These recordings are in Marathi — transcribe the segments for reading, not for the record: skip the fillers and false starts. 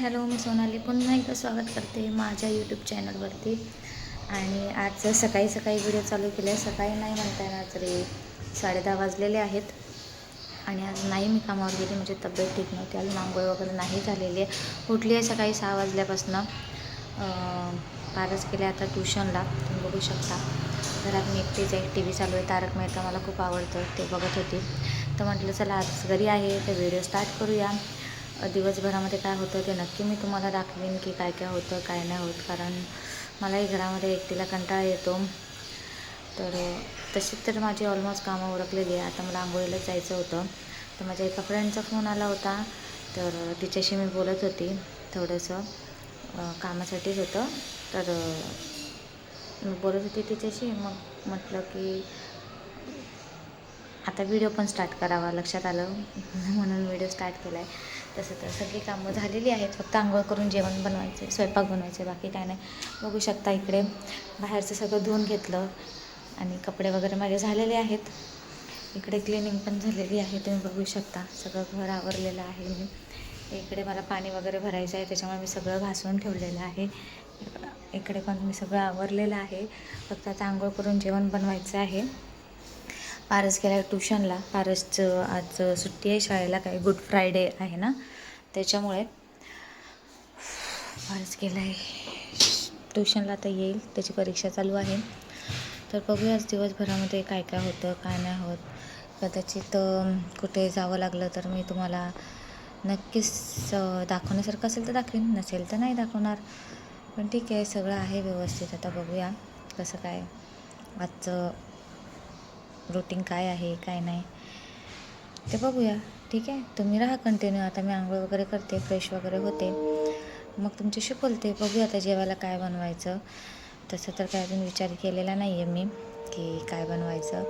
हॅलो, मी सोनाली पुन्हा एकदा स्वागत करते माझ्या यूट्यूब चॅनलवरती. आणि आज सकाळी सकाळी व्हिडिओ चालू केले. सकाळी नाही म्हणता येणार तरी 10:30 वाजलेले आहेत. आणि आज नाही मी कामावर गेली, म्हणजे तब्येत ठीक नव्हती. अजून आंघोळ वगैरे नाही झालेली आहे. उठली आहे सकाळी 6 वाजल्यापासून. पारच केले आता ट्युशनला, तुम्ही बघू शकता. घरात मी एकटीच आहे. टी व्ही चालू आहे. तारक मेहता मला खूप आवडतं, ते बघत होती. तर म्हटलं चला आज घरी आहे तर व्हिडिओ स्टार्ट करूया. दिवसभरामध्ये काय होतं ते नक्की मी तुम्हाला दाखवेन की काय काय होतं काय नाही होत, कारण मलाही घरामध्ये एकटीला कंटाळा येतो. तर तशीच तर माझी ऑलमोस्ट कामं उरकलेली आहे. आता मला आंघोळीला जायचं होतं, तर माझ्या एका फ्रेंडचा फोन आला होता. तर तिच्याशी मी बोलत होती, थोडंसं कामासाठीच होतं. तर मी बोलत होती तिच्याशी. मग म्हटलं की आता व्हिडिओ पण स्टार्ट करावा, लक्षात आलं म्हणून व्हिडिओ स्टार्ट केला आहे. तसं तर सगळी कामं झालेली आहेत, फक्त आंघोळ करून जेवण बनवायचे, स्वयंपाक बनवायचे, बाकी काय नाही. बघू शकता इकडे बाहेरचं सगळं धुवून घेतलं आणि कपडे वगैरे माझे झालेले आहेत. इकडे क्लिनिंग पण झालेली आहे, तुम्ही बघू शकता. सगळं घर आवरलेलं आहे मी. इकडे मला पाणी वगैरे भरायचं आहे, त्याच्यामुळे मी सगळं घासून ठेवलेलं आहे. इकडे पण मी सगळं आवरलेलं आहे, फक्त आता आंघोळ करून जेवण बनवायचं आहे. पारस गेला ट्युशनला. पारसचं आज सुट्टी आहे शाळेला, काय गुड फ्रायडे आहे ना, त्याच्यामुळे पारस गेला आहे ट्युशनला. आता येईल, त्याची परीक्षा चालू आहे. तर बघूयाच दिवसभरामध्ये काय काय होतं काय नाही होत. कदाचित कुठे जावं लागलं तर मी तुम्हाला नक्कीच दाखवण्यासारखं असेल तर दाखवेन, नसेल तर नाही दाखवणार. पण ठीक आहे, सगळं आहे व्यवस्थित. आता बघूया कसं काय आजचं रुटीन काय आहे काय नाही ते बघूया. ठीक आहे, तुम्ही राहा कंटिन्यू. आता मी आंघोळ वगैरे करते, फ्रेश वगैरे होते, मग तुमच्याशी बोलते. बघूया आता जेवायला काय बनवायचं. तसं तर काय अजून विचार केलेला नाही आहे मी की काय बनवायचं.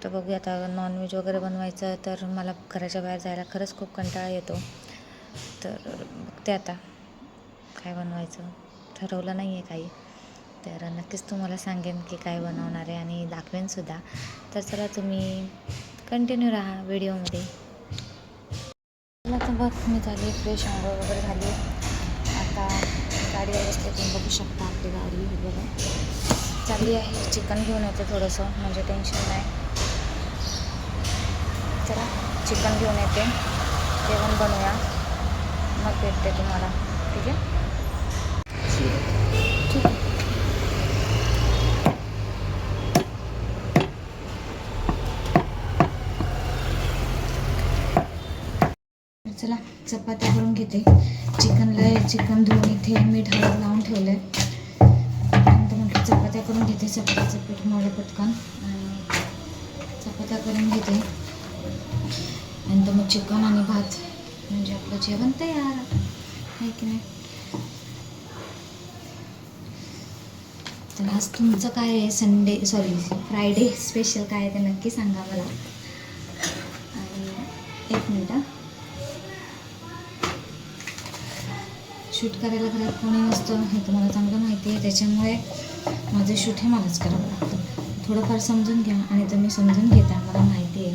तर बघूया आता. नॉनव्हेज वगैरे बनवायचं तर मला घराच्या बाहेर जायला खरंच खूप कंटाळा येतो. तर बघते आता काय बनवायचं, ठरवलं नाही आहे काही. तर नक्कीच तुम्हाला सांगेन की काय बनवणार आहे आणि दाखवेनसुद्धा. तर चला तुम्ही कंटिन्यू राहा व्हिडिओमध्ये. तर बघ मी झाली फ्रेश, आंघोळ वगैरे झाली. आता गाडीवर बसते, तुम्ही बघू शकता आपली गाडी हे बघा. चालली आहे चिकन घेऊन येते थोडंसं, म्हणजे टेन्शन नाही. चला चिकन घेऊन येते, जेवण बनवूया, मग भेटते तुम्हाला. ठीक आहे ठीक आहे. चला चपात्या करून घेते. चिकन धुवून इथे मीठ हळद लावून ठेवलं आहे. नंतर म्हटलं चपात्या करून घेते. चपात्याचं पीठ मळलं पटकन आणि चपात्या करून घेते. नंतर मग चिकन आणि भात, म्हणजे आपलं जेवण तयार आहे की नाही. तर आज तुमचं काय आहे, फ्रायडे स्पेशल काय आहे ते नक्की सांगा मला. आणि एक मिनिट, शूट करायला घरात कोणी नसतं हे तुम्हाला चांगलं माहिती आहे, त्याच्यामुळे माझं शूट हे मलाच करावं लागतं. थोडंफार समजून घ्या, आणि तुम्ही समजून घेता मला माहिती आहे.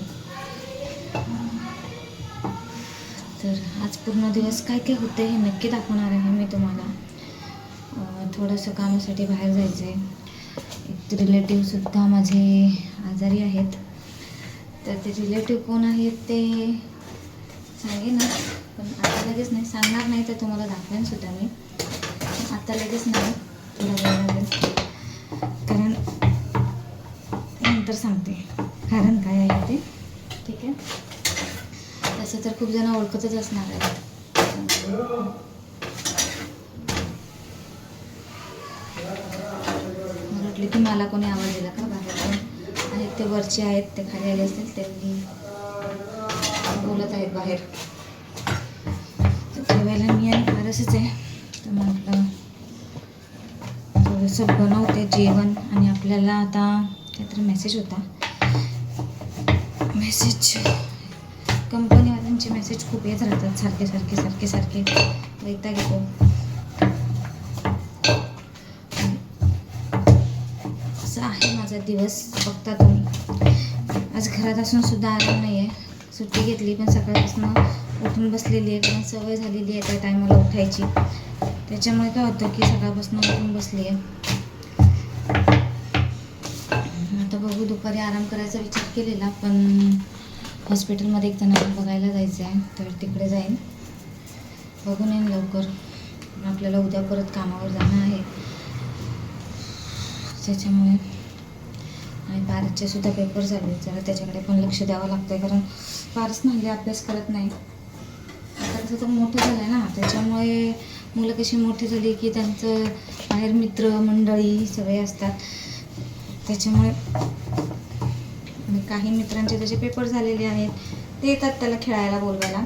तर आज पूर्ण दिवस काय काय होते हे नक्की दाखवणार आहे मी तुम्हाला. थोडंसं कामासाठी बाहेर जायचं आहे. एक रिलेटिव्हसुद्धा माझे आजारी आहेत. तर ते रिलेटिव्ह कोण आहेत ते सांगेन ना, पण आता लगेच नाही सांगणार. नाही तर तुम्हाला दाखवेनसुद्धा मी. आता लगेच नाही, थोडा वेळ लागेल, कारण नंतर सांगते कारण काय आहे ते. ठीक आहे, तसं तर खूप जण ओळखतच असणार आहेत. मला वाटलं की मला कोणी आवाज दिला का बाहेर आहेत. ते वरचे आहेत, ते खाली आले असतील, त्यांनी बोलत आहेत बाहेर. जेवायला मी आणि फारसच आहे. तर म्हटलं थोडंसं बनवते जेवण. आणि आपल्याला आता काहीतरी मेसेज होता, मेसेज कंपनीवाल्यांचे मेसेज खूप येत राहतात सारखे वैताग येतो. असं आहे माझा दिवस, बघता तुम्ही. आज घरात असून सुद्धा आराम नाही आहे. सुट्टी घेतली, पण सकाळपासून उठून बसलेली आहे, कारण सवय झालेली आहे त्या टायमाला उठायची. त्याच्यामुळे काय होतं की सकाळपासून उठून बसली आहे. आता बघू, दुपारी आराम करायचा विचार केलेला, पण हॉस्पिटलमध्ये एक जणांना बघायला जायचं आहे, तर तिकडे जाईन, बघून येईन लवकर. आपल्याला उद्या परत कामावर जाणं आहे, त्याच्यामुळे. आणि पारसचे सुद्धा पेपर झाले, जरा त्याच्याकडे पण लक्ष द्यावं लागतं आहे, कारण पारस नाही अभ्यास करत नाही. आता तर मोठं झालं आहे ना, त्याच्यामुळे मुलं कशी मोठी झाली की त्यांचं बाहेर मित्र मंडळी सगळे असतात, त्याच्यामुळे. आणि काही मित्रांचे त्याचे पेपर झालेले आहेत, ते येतात त्याला खेळायला बोलवायला.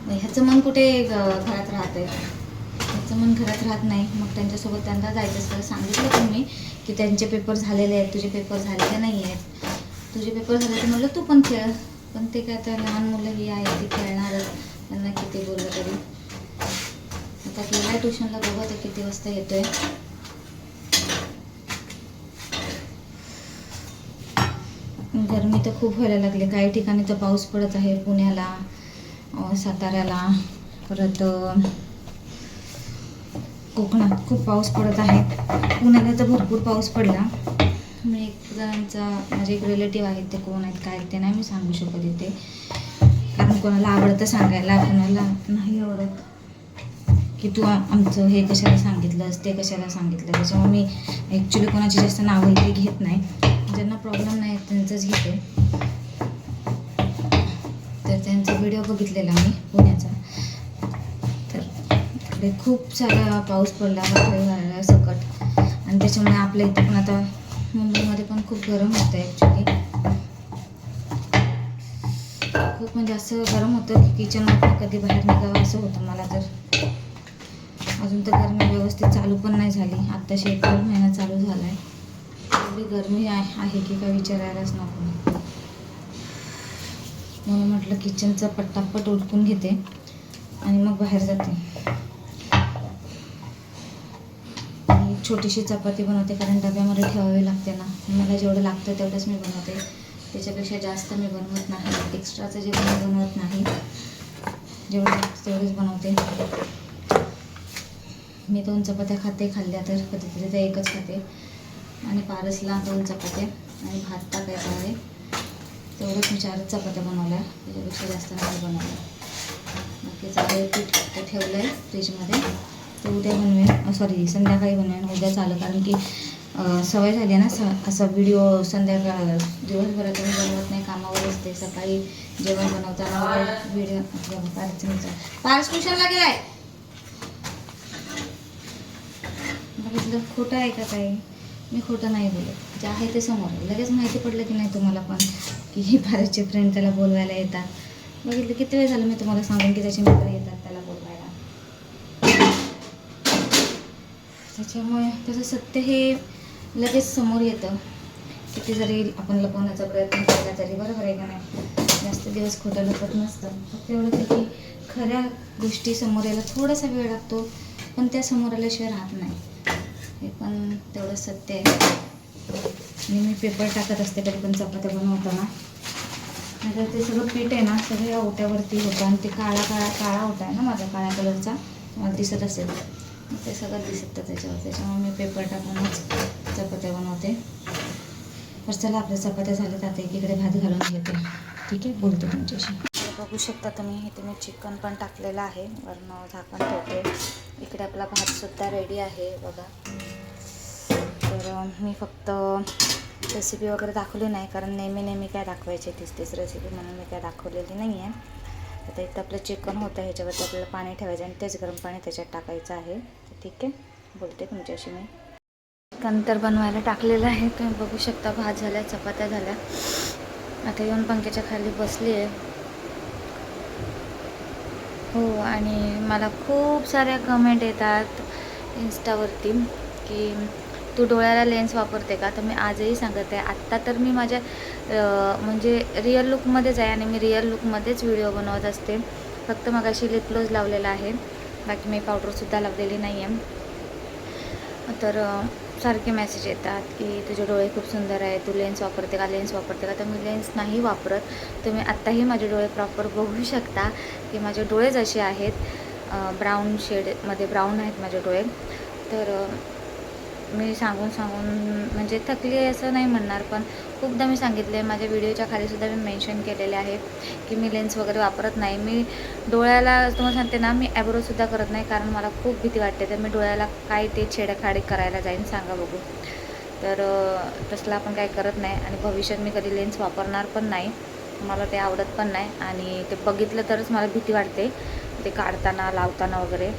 ह्याचं मन कुठे घरात राहत आहे, ह्याचं मन घरात राहत नाही. मग त्यांच्यासोबत त्यांना जायचं असतं. सांगितलं पण मी की त्यांचे पेपर झालेले आहेत, तुझे पेपर झालेले नाही आहेत. तुझे पेपर झाले तर म्हटलं तू पण खेळ, पण ते काय, तर लहान मुलं ही आहे ती खेळणारच, त्यांना किती बोललं तरी. आता गेलाय ट्युशनला, बघू आता किती वाजता येतोय. गरमी तर खूप व्हायला लागली, काही ठिकाणी तर पाऊस पडत आहे, पुण्याला, साताऱ्याला, परत कोकणात खूप पाऊस पडत आहे. पुण्याला तर भरपूर पाऊस पडला. मी एक जणांचा, माझे एक रिलेटिव्ह आहेत, ते कोण आहेत काय ते नाही मी सांगू शकत इथे, कारण कोणाला आवडतं सांगायला, कोणाला नाही आवडत की तू आमचं हे कशाला सांगितलंस, ते कशाला सांगितलं. त्याच्यामुळे मी ॲक्च्युली कोणाची जास्त नावं इथे घेत नाही, ज्यांना प्रॉब्लेम नाही त्यांचंच घेते. तर त्यांचा व्हिडिओ बघितलेला मी पुण्याचा, तर तिकडे खूप सारा पाऊस पडला वादळ सकट, आणि त्याच्यामुळे आपल्या इथे पण आता मुंबईमध्ये पण खूप गरम होतं आहे ॲक्च्युली. खूप म्हणजे असं गरम होतं की किचनमधून कधी बाहेर निघावं असं होतं मला. तर अजून तर गरमी व्यवस्थित चालू पण नाही झाली, आत्ताशी एप्रिल महिना चालू झाला आहे, एवढी गरमी आहे की काय विचारायलाच नको. म्हणून म्हटलं किचनचा पटापट उठकून घेते आणि मग बाहेर जाते. आणि छोटीशी चपाती बनवते, कारण डब्यामध्ये ठेवावी लागते ना. मला जेवढं लागतं तेवढंच मी बनवते, त्याच्यापेक्षा जास्त मी बनवत नाही, एक्स्ट्राचं जे मी बनवत नाही, जेवढं लागतं तेवढंच बनवते. मी 2 चपात्या खाते, खाल्ल्या तर कधीतरी त्या एकच खाते. आणि पारसला 2 चपात्या आणि भात टाकायचा आहे, तेवढंच मी 4 चपात्या बनवल्या, त्याच्यापेक्षा जास्त नाही बनवल्या. बाकी सगळे पीठ ते ठेवलं आहे फ्रीजमध्ये, ते उद्या बनवेन, सॉरी संध्याकाळी बनवेन, उद्या चालू, कारण की सवय झाली आहे ना असा व्हिडिओ. संध्याकाळ दिवसभरात मी बनवत नाही, कामावर असते. सकाळी जेवण बनवताना व्हिडिओ पारस ट्युशनला गेलाय. बघितलं, खोटं आहे का काही, मी खोटं नाही बोलत, जे आहे ते समोर. लगेच माहिती पडलं की नाही तुम्हाला पण की ही पारसचे फ्रेंड त्याला बोलवायला येतात. बघितलं किती वेळ झालं मी तुम्हाला सांगून की त्याचे मित्र येतात त्याला बोलवायला. त्याच्यामुळे त्याचं सत्य हे लगेच समोर येतं. किती जरी आपण लपवण्याचा प्रयत्न केला तरी, बरोबर आहे का नाही, जास्त दिवस खोटं लपत नसतं. फक्त एवढं की खऱ्या गोष्टी समोर यायला थोडासा वेळ लागतो, पण त्या समोर आल्याशिवाय राहत नाही, हे पण तेवढं सत्य आहे. आणि मी पेपर टाकत असते कधी पण चपात्या बनवताना, नाहीतर ते सगळं पीठ आहे ना सगळं या ओट्यावरती होतं, आणि ते काळा ओटा आहे ना माझा, काळ्या कलरचा, मला दिसत असेल ते सगळं दिसतं त्याच्यावर. त्याच्यामुळे मी पेपर टाकूनच चपात्या बनवते. तर चला, आपल्या चपात्या झाल्यात, आता एकीकडे भात घालून घेते. ठीक आहे, बोलते तुमच्याशी. बघू शकता तुम्ही, इथे मी चिकन पण टाकलेलं आहे, वरून झाकण ठेवते. इकडे आपला भातसुद्धा रेडी आहे बघा. तर मी फक्त रेसिपी वगैरे दाखवली नाही, कारण नेहमी काय दाखवायची तीच रेसिपी, म्हणून मी काय दाखवलेली नाही आहे. आता इथं आपलं चिकन होतं, ह्याच्यावरती आपल्याला पाणी ठेवायचं आणि तेच गरम पाणी त्याच्यात टाकायचं आहे. ठीक आहे, बोलते तुमच्याशी मी. चिकन तर बनवायला टाकलेलं आहे, तुम्ही बघू शकता. भात झाल्या, चपात्या झाल्या. आता येऊन पंख्याच्या खाली बसली आहे. हो, आणि मला खूप साऱ्या कमेंट येतात इन्स्टावरती की तू डोळ्याला लेन्स वापरते का. तर मी आजही सांगत आहे, आत्ता तर मी माझ्या म्हणजे रिअल लुकमध्येच आहे, आणि मी रिअल लुकमध्येच व्हिडिओ बनवत असते. फक्त मगाशी लिप ग्लोज लावलेला आहे, बाकी मी पावडरसुद्धा लावलेली नाही आहे. तर सारखे मेसेज येतात की तुझे डोळे खूप सुंदर आहे, तू लेन्स वापरते का, लेन्स वापरते का. तर मी लेन्स नाही वापरत. तुम्ही आत्ताही माझे डोळे प्रॉपर बघू शकता की माझे डोळे जसे आहेत ब्राऊन शेडमध्ये ब्राऊन आहेत माझे डोळे. तर मी सांगून म्हणजे थकली आहे असं नाही म्हणणार, पण खूपदा मी सांगितले, माझ्या व्हिडिओच्या खालीसुद्धा मी मेन्शन केलेले आहे की मी लेन्स वगैरे वापरत नाही. मी डोळ्याला तुम्हाला सांगते ना, मी ॲब्रोसुद्धा करत नाही, कारण मला खूप भीती वाटते. तर मी डोळ्याला काय ते छेडाखाडी करायला जाईन सांगा बघू. तर तसलं आपण काय करत नाही आणि भविष्यात मी कधी लेन्स वापरणार पण नाही. मला ते आवडत पण नाही आणि ते बघितलं तरच मला भीती वाटते ते काढताना लावताना वगैरे.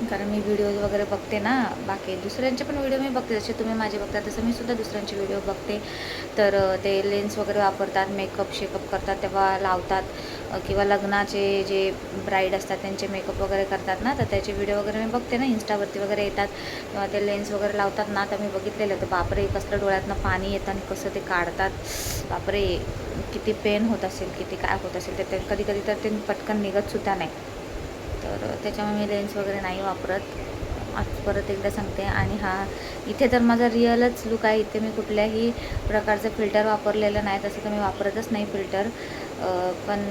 कारण मी व्हिडिओज वगैरे बघते ना, बाकी दुसऱ्यांचे पण व्हिडिओ मी बघते, जसे तुम्ही माझे बघता तसं मी सुद्धा दुसऱ्यांचे व्हिडिओ बघते. तर ते लेन्स वगैरे वापरतात, शेकअप करतात तेव्हा लावतात, किंवा लग्नाचे जे ब्राईड असतात त्यांचे मेकअप वगैरे करतात ना, तर त्याचे व्हिडिओ वगैरे मी बघते ना, इंस्टावरती वगैरे येतात, तेव्हा ते लेन्स वगैरे लावतात ना, तर मी बघितलेलं होतं. बापरे, कसलं डोळ्यातनं पाणी येतं आणि कसं ते काढतात. बापरे, किती पेन होत असेल, किती काय होत असेल. तर ते कधी कधी तर ते पटकन निघतसुद्धा नाही. तर त्याच्यामुळे मी लेन्स वगैरे नाही वापरत. आज परत एकदा सांगते. आणि इथे तर माझा रिअलच लुक आहे. इथे मी कुठल्याही प्रकारचं फिल्टर वापरलेलं नाही, तसं तर मी वापरतच नाही फिल्टर. पण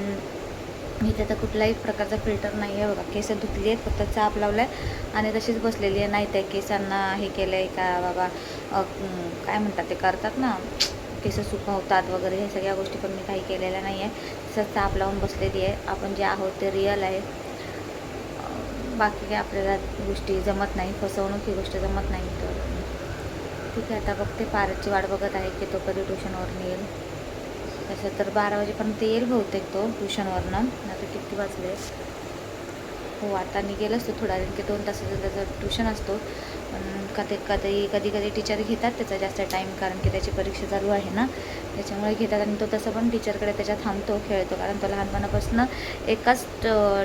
इथे तर कुठल्याही प्रकारचा फिल्टर नाही आहे बघा. केस धुतली आहेत, फक्त चाप लावला आहे आणि तशीच बसलेली आहे. नाही त्या केसांना हे केलं आहे का बाबा, काय म्हणतात ते करतात ना, केस सुकवतात वगैरे, ह्या सगळ्या गोष्टी पण मी काही केलेल्या नाही आहे. तसंच चाप लावून बसलेली आहे. आपण जे आहोत ते रिअल आहे. बाकी काय आपल्याला गोष्टी जमत नाही, फसवणूक ही गोष्ट जमत नाही. तर ठीक आहे, आता बघते, पारसची वाट बघत आहे की तो कधी ट्युशनवरून येईल. तसं तर 12 वाजेपर्यंत येईल बहुतेक तो ट्युशनवरनं. आता किती वाजले, हो आता निघेलच तो थोडा वेळ, की 2 तासाचा त्याचा ट्युशन असतो. पण कधी कधी टीचर घेतात त्याचा जास्त टाईम, कारण की त्याची परीक्षा चालू आहे ना, त्याच्यामुळे घेतात. आणि तो तसं पण टीचरकडे त्याच्या थांबतो, खेळतो, कारण तो लहानपणापासून एकाच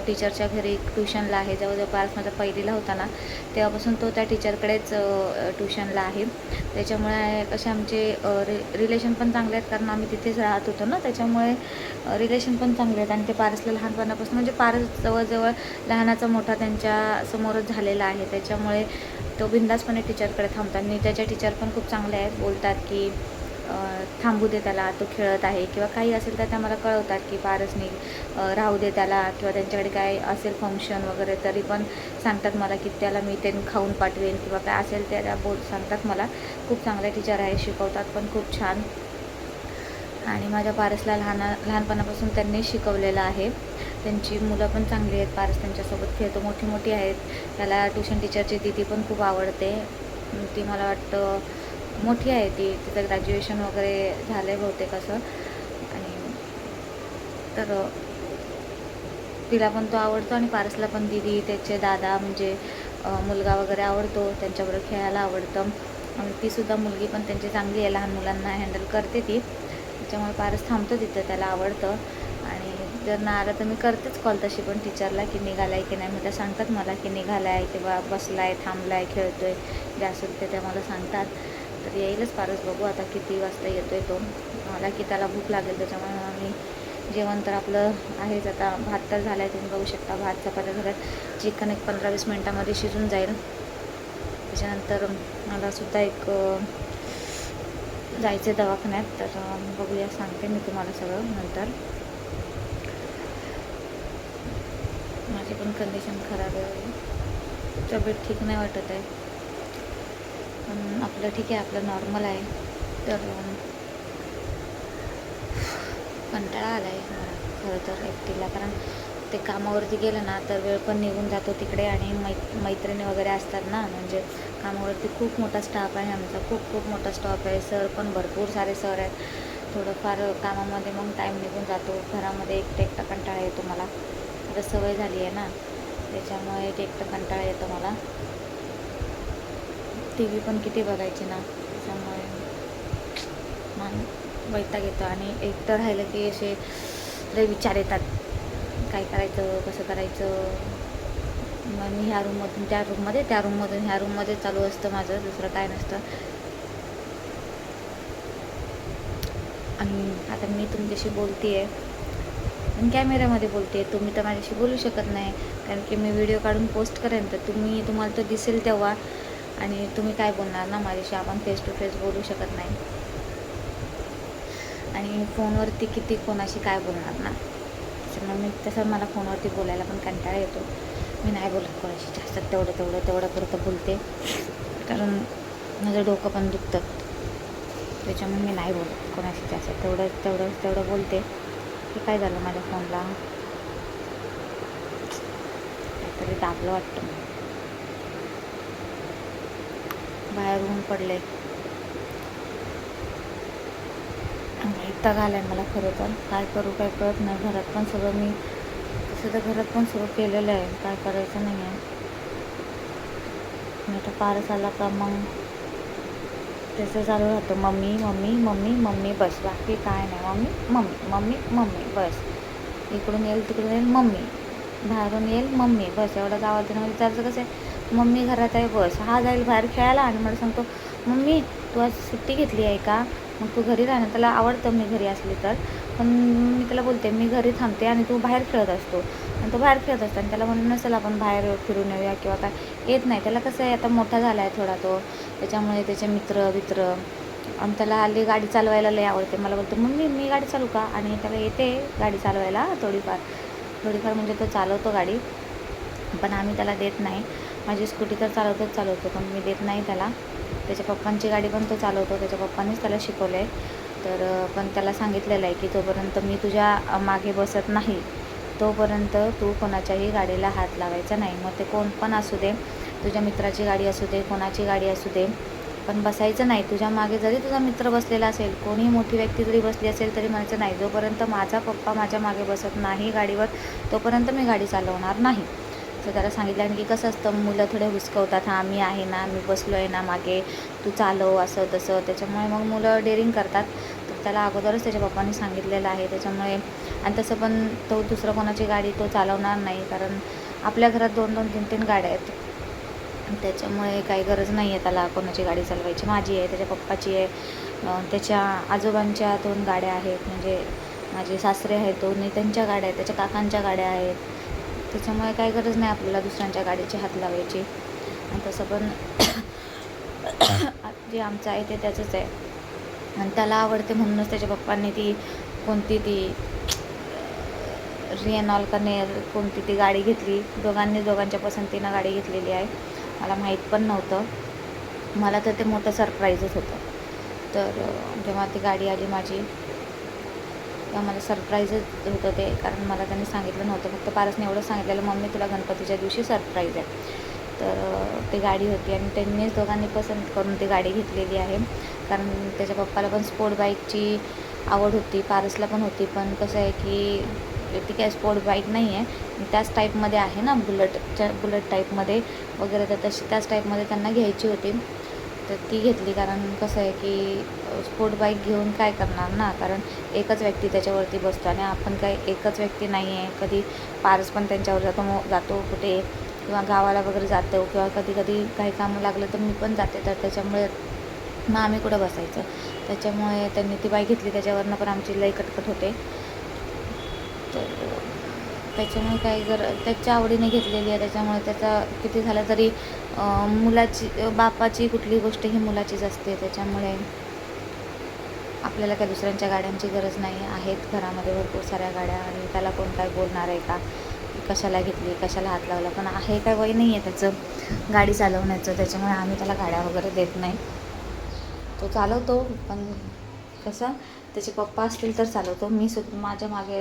टीचरच्या घरी ट्युशनला आहे. जवळजवळ पारस माझा पहिलीला होता ना, तेव्हापासून तो त्या टीचरकडेच ट्युशनला आहे. त्याच्यामुळे कसे आमचे रिलेशन पण चांगले आहेत, कारण आम्ही तिथेच राहत होतो ना, त्याच्यामुळे रिलेशन पण चांगले आहेत. आणि ते पारसला लहानपणापासून, म्हणजे पारस जवळजवळ लहानाचा मोठा त्यांच्या समोरच झालेला आहे. त्याच्यामुळे तो बिंदासपणे टीचरकडे थांबतो. आणि त्याच्या टीचर पण खूप चांगले आहेत, बोलतात की थांबू दे त्याला, तो खेळत आहे, किंवा काही असेल तर त्या मला कळवतात की पारसनी राहू दे त्याला, किंवा त्यांच्याकडे काय असेल फंक्शन वगैरे तरी पण सांगतात मला की त्याला मी ते खाऊन पाठवेन, किंवा काय असेल त्या सांगतात मला. खूप चांगले टीचर आहे, शिकवतात पण खूप छान. आणि माझ्या पारसला लहानपणापासून त्यांनी शिकवलेलं आहे. त्यांची मुलं पण चांगली आहेत, पारस त्यांच्यासोबत खेळतो, मोठी आहेत. त्याला ट्युशन टीचरची दीदी पण खूप आवडते. ती मला वाटतं मोठी आहे, तिचं ग्रॅज्युएशन वगैरे झालं आहे बहुतेक असं. आणि तर तिला पण तो आवडतो, आणि पारसला पण दीदी, त्याचे दादा, म्हणजे मुलगा वगैरे आवडतो, त्यांच्याबरोबर खेळायला आवडतं. आणि तीसुद्धा मुलगी पण त्यांची चांगली आहे, लहान मुलांना हँडल करते ती. त्याच्यामुळे पारस थांबतो तिथं, त्याला आवडतं. आणि जर ना आलं तर मी करतेच कॉल तशी पण टीचरला की निघाला आहे की नाही. मग त्या सांगतात मला की निघाला आहे, किंवा बसला आहे, थांबला आहे, खेळतो आहे, जे असेल ते त्या मला सांगतात. तर येईलच पारस, बघू आता किती वाजता येतो आहे तो. मला की त्याला भूक लागेल, त्याच्यामुळे आम्ही जेवण तर आपलं आहेच. आता भात तर झाला आहे, तुम्ही बघू शकता, भात चपात्या झाल्यात. चिकन एक 15-20 मिनटामध्ये शिजून जाईल. त्याच्यानंतर मलासुद्धा एक जायचं दवाखान्यात, तर बघूया, सांगते मी तुम्हाला सगळं नंतर. माझी पण कंडिशन खराब आहे, तब्येत ठीक नाही वाटत आहे. पण आपलं ठीक आहे, आपलं नॉर्मल आहे. तर कंटाळा आला आहे मला खरं तर एकटीला, कारण ते कामावरती गेलं ना तर वेळ पण निघून जातो तिकडे. आणि मैत्रिणी वगैरे असतात ना, म्हणजे कामावरती खूप मोठा स्टाफ आहे आमचा, खूप मोठा स्टाफ आहे. सर पण भरपूर सारे सर आहेत. थोडंफार कामामध्ये मग टाईम निघून जातो. घरामध्ये एकटा कंटाळा येतो मला, आता सवय झाली आहे ना, त्याच्यामुळे एकटं कंटाळा येतो मला. टी व्ही पण किती बघायची ना, त्याच्यामुळे वैताग येतो. आणि एकटं राहिलं की असे लय विचार येतात, काय करायचं, कसं करायचं. मग मी ह्या रूममधून त्या रूममध्ये, त्या रूममधून ह्या रूममध्ये चालू असतं माझं, दुसरं काय नसतं. आणि आता मी तुमच्याशी बोलते आहे, पण कॅमेऱ्यामध्ये बोलते आहे. तुम्ही तर माझ्याशी बोलू शकत नाही, कारण की मी व्हिडिओ काढून पोस्ट करेन, तर तुम्हाला तर दिसेल तेव्हा. आणि तुम्ही काय बोलणार ना माझ्याशी, आपण फेस टू फेस बोलू शकत नाही. आणि फोनवरती किती कोणाशी काय बोलणार ना. त्याच्यामुळे मी तसं मला फोनवरती बोलायला पण कंटाळा येतो. मी नाही बोलत कोणाशी जास्त, तेवढं पुरतं बोलते, कारण माझं डोकं पण दुखतं. त्याच्यामुळे मी नाही बोलत कोणाशी जास्त, तेवढं बोलते. की काय झालं माझ्या फोनला, काहीतरी दाबलं वाटतं. बाहेर ऊन पडले, वैताग आलाय मला खरं तर. काय करू काय कळत नाही. घरात पण सगळं मी तसं तर घरात पण सगळं केलेलं आहे, काय करायचं नाही आहे. मी आता पारस आला का मग त्याचं चालू राहतं मम्मी मम्मी मम्मी मम्मी बस, बाकी काय नाही. मम्मी मम्मी मम्मी मम्मी बस, इकडून येईल तिकडून येईल मम्मी, बाहेरून येईल मम्मी बस, एवढाच आवाज देणं. म्हणजे त्याचं कसं आहे, मम्मी घरात आहे बस. हा जाईल बाहेर खेळायला आणि मला सांगतो मम्मी तू आज सुट्टी घेतली आहे का, मग तू घरी राहणं. त्याला आवडतं मी घरी असली तर, पण मी त्याला बोलते मी घरी थांबते आणि तू बाहेर खेळत असतो. आणि तो बाहेर खेळत असतो आणि त्याला म्हणून नसेल आपण बाहेर फिरून येऊया किंवा काय, येत नाही. त्याला कसं आहे, आता मोठा झाला आहे थोडा तो, त्याच्यामुळे त्याचे मित्र आणि त्याला हल्ली गाडी चालवायला लय आवडते. मला बोलतो मम्मी मी गाडी चालू का, आणि त्याला येते गाडी चालवायला थोडीफार म्हणजे तो चालवतो गाडी, पण आम्ही त्याला देत नाही. माझी स्कूटी तर चालवतो, पण मी देत नाही त्याला. त्याच्या पप्पांची गाडी पण तो चालवतो, त्याच्या पप्पांनीच त्याला शिकवलं आहे. तर पण त्याला सांगितलेलं आहे की तोपर्यंत मी तुझ्या मागे बसत नाही तोपर्यंत तू कोणाच्याही गाडीला हात लावायचा नाही. मग ते कोण पण असू दे, तुझ्या मित्राची गाडी असू दे, कोणाची गाडी असू दे, पण बसायचं नाही. तुझ्या मागे जरी तुझा मित्र बसलेला असेल, कोणी मोठी व्यक्ती जरी बसली असेल, तरी म्हणायचं नाही जोपर्यंत माझा पप्पा माझ्या मागे बसत नाही गाडीवर तोपर्यंत मी गाडी चालवणार नाही. तर त्याला सांगितलं. आणि की कसं असतं, मुलं थोडे हुसकवतात, हां मी आहे ना, मी बसलो आहे ना मागे, तू चालव असं तसं. त्याच्यामुळे मग मुलं डेअरिंग करतात. तर त्याला अगोदरच त्याच्या पप्पांनी सांगितलेलं आहे. त्याच्यामुळे आणि तसं पण तो दुसरं कोणाची गाडी तो चालवणार नाही, कारण आपल्या घरात 2-2, 3-3 गाड्या आहेत. त्याच्यामुळे काही गरज नाही आहे त्याला कोणाची गाडी चालवायची. माझी आहे, त्याच्या पप्पाची आहे, त्याच्या आजोबांच्या 2 गाड्या आहेत, म्हणजे माझे सासरे आहेत दोन्ही, त्यांच्या गाड्या आहेत, त्याच्या काकांच्या गाड्या आहेत. त्याच्यामुळे काही गरज नाही आपल्याला दुसऱ्यांच्या गाडीची हात लावायची. आणि तसं पण जे आमचं आहे ते त्याचंच आहे, आणि त्याला आवडते म्हणूनच त्याच्या पप्पांनी ती कोणती ती रिएनॉल कोणती ती गाडी घेतली. दोघांच्या पसंतीनं गाडी घेतलेली आहे. मला माहीत पण नव्हतं, मला तर ते मोठं सरप्राईजच होतं. तर जेव्हा ती गाडी आली माझी, तेव्हा मला सरप्राईजच होतं ते, कारण मला त्यांनी सांगितलं नव्हतं. फक्त पारसने एवढं सांगितलेलं मम्मी तुला गणपतीच्या दिवशी सरप्राईज आहे. तर ती गाडी होती आणि त्यांनीच दोघांनी पसंत करून ती गाडी घेतलेली आहे. कारण त्याच्या पप्पाला पण स्पोर्ट बाईकची आवड होती, पारसला पण होती. पण कसं आहे की ती काय स्पोर्ट बाईक नाही आहे, त्याच टाईपमध्ये आहे ना, बुलेट टाईपमध्ये वगैरे, तर त्याच टाईपमध्ये त्यांना घ्यायची होती. तर ती घेतली. कारण कसं आहे की स्पोर्ट बाईक घेऊन काय करणार ना, कारण एकच व्यक्ती त्याच्यावरती बसतो आणि आपण काय एकच व्यक्ती नाही आहे. कधी पारस पण त्यांच्यावर जातो कुठे, किंवा गावाला वगैरे जातो, किंवा कधी काही कामं लागलं तर मी पण जाते. तर त्याच्यामुळे मग आम्ही कुठं बसायचं. त्याच्यामुळे त्यांनी ती बाईक घेतली. त्याच्यावरनं पण आमची लई कटकट होते. तर त्याच्यामुळे त्याच्या आवडीने घेतलेली आहे. त्याच्यामुळे त्याचा किती झालं तरी बापाची कुठली गोष्ट ही मुलाचीच असते. त्याच्यामुळे आपल्याला काही दुसऱ्यांच्या गाड्यांची गरज नाही. आहेत घरामध्ये भरपूर साऱ्या गाड्या, आणि त्याला कोण काय बोलणार आहे का, कशाला घेतली, कशाला हात लावला. पण आहे काय वय नाही आहे त्याचं गाडी चालवण्याचं, त्याच्यामुळे आम्ही त्याला गाड्या वगैरे देत नाही. तो चालवतो, पण कसं त्याचे पप्पा असतील तर चालवतो. मी माझ्या मागे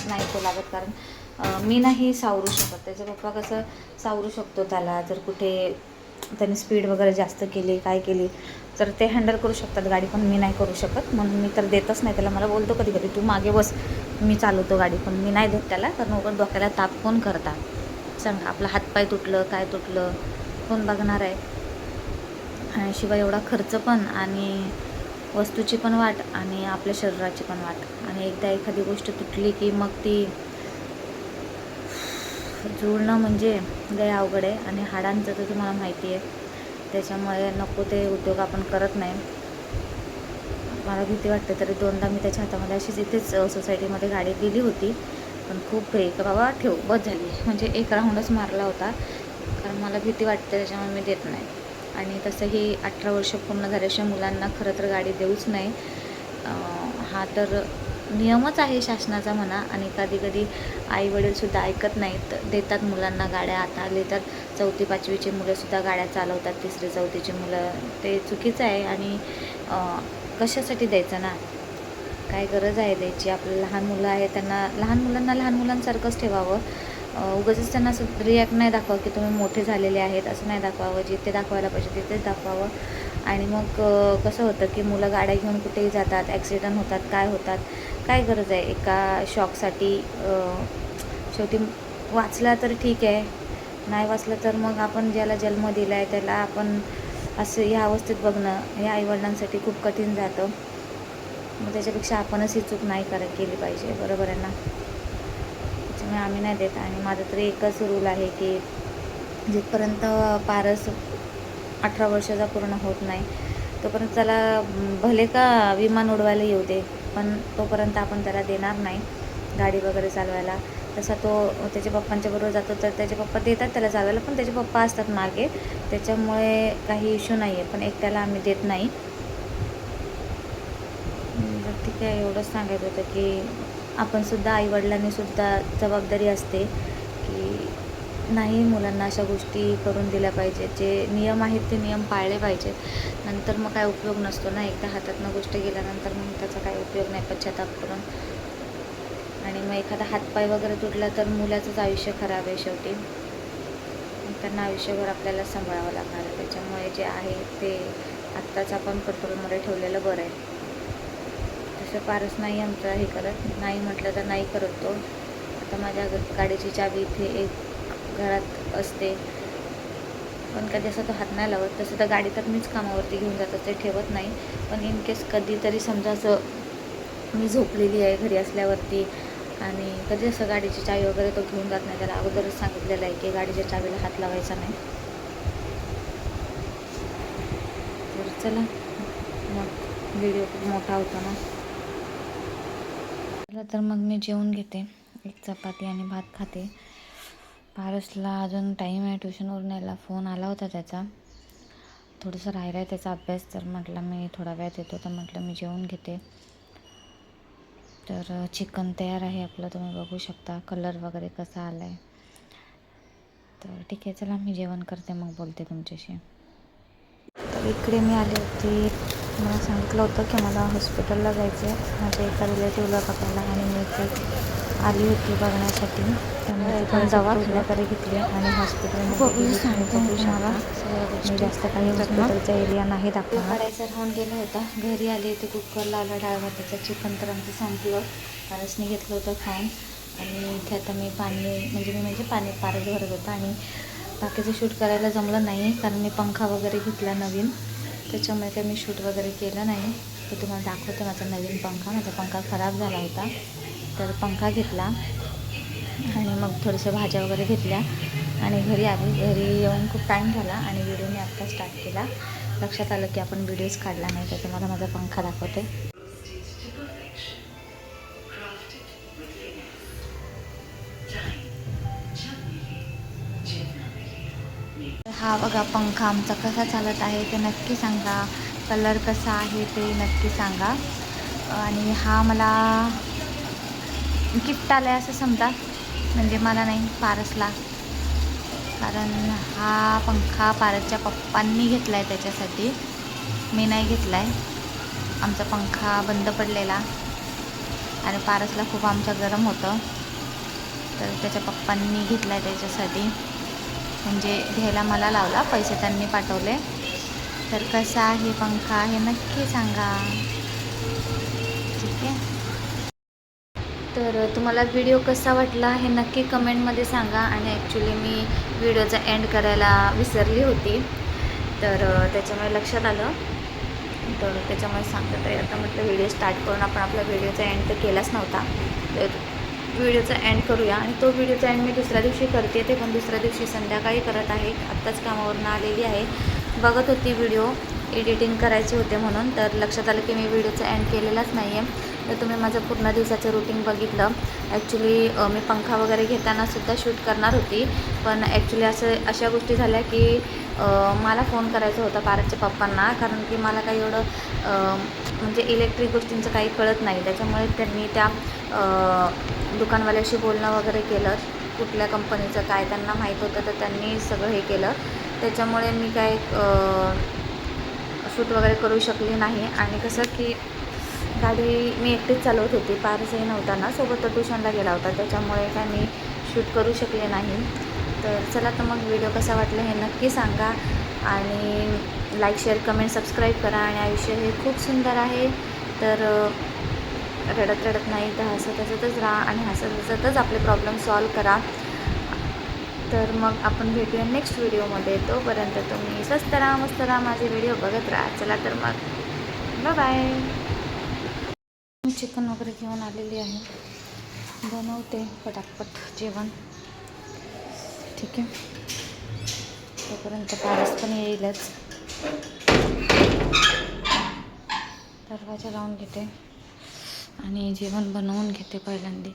नाही तो लागत, कारण मी नाही सावरू शकत. त्याचे पप्पा कसं सावरू शकतो त्याला, जर कुठे त्यांनी स्पीड वगैरे जास्त केली, काय केली, तर ते हँडल करू शकतात गाडी, पण मी नाही करू शकत. म्हणून मी तर देतच नाही त्याला. मला बोलतो कधी कधी तू मागे बस, मी चालवतो गाडी, पण मी नाही देत त्याला. कारण उगाच डोक्याला ताप कोण करतात सांगा. आपला हातपाय तुटलं, काय तुटलं, कोण बघणार आहे. आणि शिवाय एवढा खर्च पण, आणि वस्तूची पण वाट, आणि आपल्या शरीराची पण वाट. आणि एकदा एखादी गोष्ट तुटली की मग ती जुळणं म्हणजे लय अवघड आहे. आणि हाडांचं तर तुम्हाला माहिती आहे. त्याच्यामुळे नको ते उद्योग आपण करत नाही. मला भीती वाटते. तरी 2दा मी त्याच्या हातामध्ये अशीच इथेच सोसायटीमध्ये गाडी दिली होती, पण खूप का बाबा ठेव बस झाली, म्हणजे एक राऊंडच मारला होता. कारण मला भीती वाटते, त्याच्यामुळे मी देत नाही. आणि तसंही 18 वर्ष पूर्ण झाल्याशिवाय मुलांना खरं तर गाडी देऊच नाही. हा तर नियमच आहे शासनाचा म्हणा. आणि कधी कधी आईवडीलसुद्धा ऐकत नाहीत, देतात मुलांना गाड्या. आता आले तर 4थी 5वीची मुलंसुद्धा गाड्या चालवतात, 3री 4थीची मुलं. ते चुकीचं आहे. आणि कशासाठी द्यायचं ना, काय गरज आहे द्यायची? आपलं लहान मुलं आहे, त्यांना लहान मुलांना लहान मुलांसारखंच ठेवावं. उगाचच त्यांना असं रिॲक्ट नाही दाखवावं की तुम्ही मोठे झालेले आहेत, असं नाही दाखवावं. जिथे दाखवायला पाहिजे तिथेच दाखवावं. आणि मग कसं होतं की मुलं गाड्या घेऊन कुठेही जातात, ॲक्सिडेंट होतात, काय होतात. काय गरज आहे एका शॉकसाठी? शेवटी वाचला तर ठीक आहे, नाही वाचलं तर मग आपण ज्याला जन्म दिला आहे त्याला आपण असं ह्या अवस्थेत बघणं हे आईवडिलांसाठी खूप कठीण जातं. मग त्याच्यापेक्षा आपणच ही चूक नाही केली पाहिजे, बरोबर आहे ना. त्याच्यामुळे आम्ही नाही देत. आणि माझं तरी एकच रूल आहे की जिथपर्यंत पारस 18 वर्षाचा पूर्ण होत नाही तोपर्यंत त्याला भले का विमान उडवायला येऊ दे, पण तोपर्यंत आपण त्याला देणार नाही गाडी वगैरे चालवायला. तसा तो त्याच्या पप्पांच्या बरोबर जातो तर त्याचे पप्पा देतात त्याला चालवायला, पण त्याचे पप्पा असतात मागे, त्याच्यामुळे काही इश्यू नाही आहे. पण एकट्याला आम्ही देत नाही. ठीक आहे, एवढंच सांगायचं होतं की आपणसुद्धा आईवडिलांनीसुद्धा जबाबदारी असते की नाही मुलांना अशा गोष्टी करून दिल्या पाहिजेत. जे नियम आहेत ते नियम पाळले पाहिजेत. नंतर मग काय उपयोग नसतो ना, एकदा हातातनं गोष्ट गेल्यानंतर मग त्याचा काही उपयोग नाही पश्चाताप करून. आणि मग एखादा हातपाय वगैरे तुटला तर मुलाचंच आयुष्य खराब आहे शेवटी. त्यांना आयुष्यभर आपल्याला सांभाळावं लागणार आहे. त्याच्यामुळे जे आहे ते आत्ताच आपण कंट्रोलमध्ये ठेवलेलं बरं आहे. तसं पारस नाही आमचं हे करत, नाही म्हटलं तर नाही करत तो. आता माझ्या गाडीची चावी इथे एक घरात असते, पण कधी असं तो हात नाही लावत. तसं तर गाडी तर मीच कामावरती घेऊन जात असते, ठेवत नाही. पण इन केस कधीतरी समजा असं मी झोपलेली आहे घरी असल्यावरती आणि कधी असं गाडीची चावी वगैरे तो घेऊन जात नाही. त्याला अगोदरच सांगितलेलं आहे की गाडीच्या चावीला हात लावायचा नाही. तर चला, मग व्हिडिओ खूप मोठा होता ना. चला तर मग मी जेवून घेते, एक चपाती आणि भात खाते. पारसला अजून टाईम आहे ट्युशनवरून यायला. फोन आला होता त्याचा, थोडंसं राहिलं आहे त्याचा अभ्यास. तर म्हटलं मी थोडा वेळात येतो, तर म्हटलं मी जेवून घेते. तर चिकन तयार आहे आपलं, तुम्ही बघू शकता कलर वगैरे कसा आला आहे. तर ठीक आहे, चला मी जेवण करते, मग बोलते तुमच्याशी. तर इकडे मी आली होती, मला सांगितलं होतं की मला हॉस्पिटलला जायचं आहे माझ्या एका रिलेटिव्हला बघायला. आणि मी इथे आली होती बघण्यासाठी. त्यामुळे पण दवा वगैरे घेतली आणि हॉस्पिटलमध्ये सांगते तुम्हाला. मी जास्त काही हॉस्पिटलचा एरिया नाही दाखवणार. करायचा राहून गेला होता, घरी आली ते कुकर लावला डाळ भाताचं. चिकन तर आमचं संपलं, पारसने घेतलं होतं खाऊन. आणि इथे आता मी पाणी पारस भरत होता. आणि बाकीचं शूट करायला जमलं नाही कारण मी पंखा वगैरे घेतला नवीन, त्याच्यामुळे काही मी शूट वगैरे केलं नाही. ते तुम्हाला दाखवते माझा नवीन पंखा. माझा पंखा खराब झाला होता, तर पंखा घेतला आणि मग थोडंसं भाज्या वगैरे घेतल्या आणि घरी आली. घरी येऊन खूप टाईम झाला आणि व्हिडिओ मी आत्ता स्टार्ट केला. लक्षात आलं की आपण व्हिडिओज काढला नाही, तर तुम्हाला माझा पंखा दाखवते. हा बघा पंखा आमचा कसा चालत आहे ते नक्की सांगा. कलर कसा आहे ते नक्की सांगा. आणि हा मला गिफ्ट आला आहे असं समजा, म्हणजे मला नाही, पारसला. कारण हा पंखा पारसच्या पप्पांनी घेतला आहे त्याच्यासाठी, मी नाही घेतला आहे. आमचा पंखा बंद पडलेला आणि पारसला खूप आमच्या गरम होतं, तर त्याच्या पप्पांनी घेतला आहे त्याच्यासाठी. म्हणजे घ्यायला मला लावला, पैसे त्यांनी पाठवले. तर कसा आहे पंखा हे नक्की सांगा, ठीक आहे. तर तुम्हाला व्हिडिओ कसा वाटला हे नक्की कमेंटमध्ये सांगा. आणि ॲक्च्युली मी व्हिडिओचा एंड करायला विसरली होती, तर त्याच्यामुळे लक्षात आलं, तर त्याच्यामुळे सांगत आहे. आता म्हटलं व्हिडिओ स्टार्ट करून आपण आपला व्हिडिओचा एंड तर केलाच नव्हता, तर व्हिडिओचा एंड करूया. आणि तो व्हिडिओचा एंड मी दुसऱ्या दिवशी करते, ते पण दुसऱ्या दिवशी संध्याकाळी करत आहे. आत्ताच कामावरून आलेली आहे, बघत होती व्हिडिओ, एडिटिंग करायचे होते म्हणून. तर लक्षात आलं की मी व्हिडिओचा एंड केलेलाच नाही आहे, तर तुम्ही माझं पूर्ण दिवसाचं रुटीन बघितलं. ॲक्च्युली मी पंखा वगैरे घेतानासुद्धा शूट करणार होती, पण ॲक्च्युली अशा गोष्टी झाल्या की मला फोन करायचा होता पारसच्या पप्पांना, कारण की मला काही एवढं म्हणजे इलेक्ट्रिक गोष्टींचं काही कळत नाही. त्याच्यामुळे त्यांनी त्या दुकानवाल्याशी बोलणं वगैरे केलं, कुठल्या कंपनीचं काय त्यांना माहीत होतं, तर त्यांनी सगळं हे केलं. त्याच्यामुळे मी काय शूट वगैरे करू शकले नाही. आणि कसं की गाडी मी एकटीच चालवत होती, पारसही नव्हता ना सोबत, तर ट्युशनला गेला होता, त्याच्यामुळे काय मी शूट करू शकले नाही. तर चला, तर मग व्हिडिओ कसा वाटला हे नक्की सांगा, आणि लाईक, शेअर, कमेंट, सबस्क्राईब करा. आणि आयुष्य हे खूप सुंदर आहे, तर रडत रडत नाही, तर हसत हसतच राहा आणि हसत हसतच आपले प्रॉब्लेम सॉल्व करा. तर मग आपण भेटूया नेक्स्ट व्हिडिओमध्ये. तोपर्यंत तुम्ही स्वस्त राहा, मस्त राहा, माझे व्हिडिओ बघत राहा. चला तर मग बाय बाय. चिकन वगैरे घेऊन आलेली आहे, बनवते पटापट जेवण. ठीक आहे, तोपर्यंत पारस पण येईलच. दरवाजा लावून घेते आणि जेवण बनवून घेते पहिल्यांदा.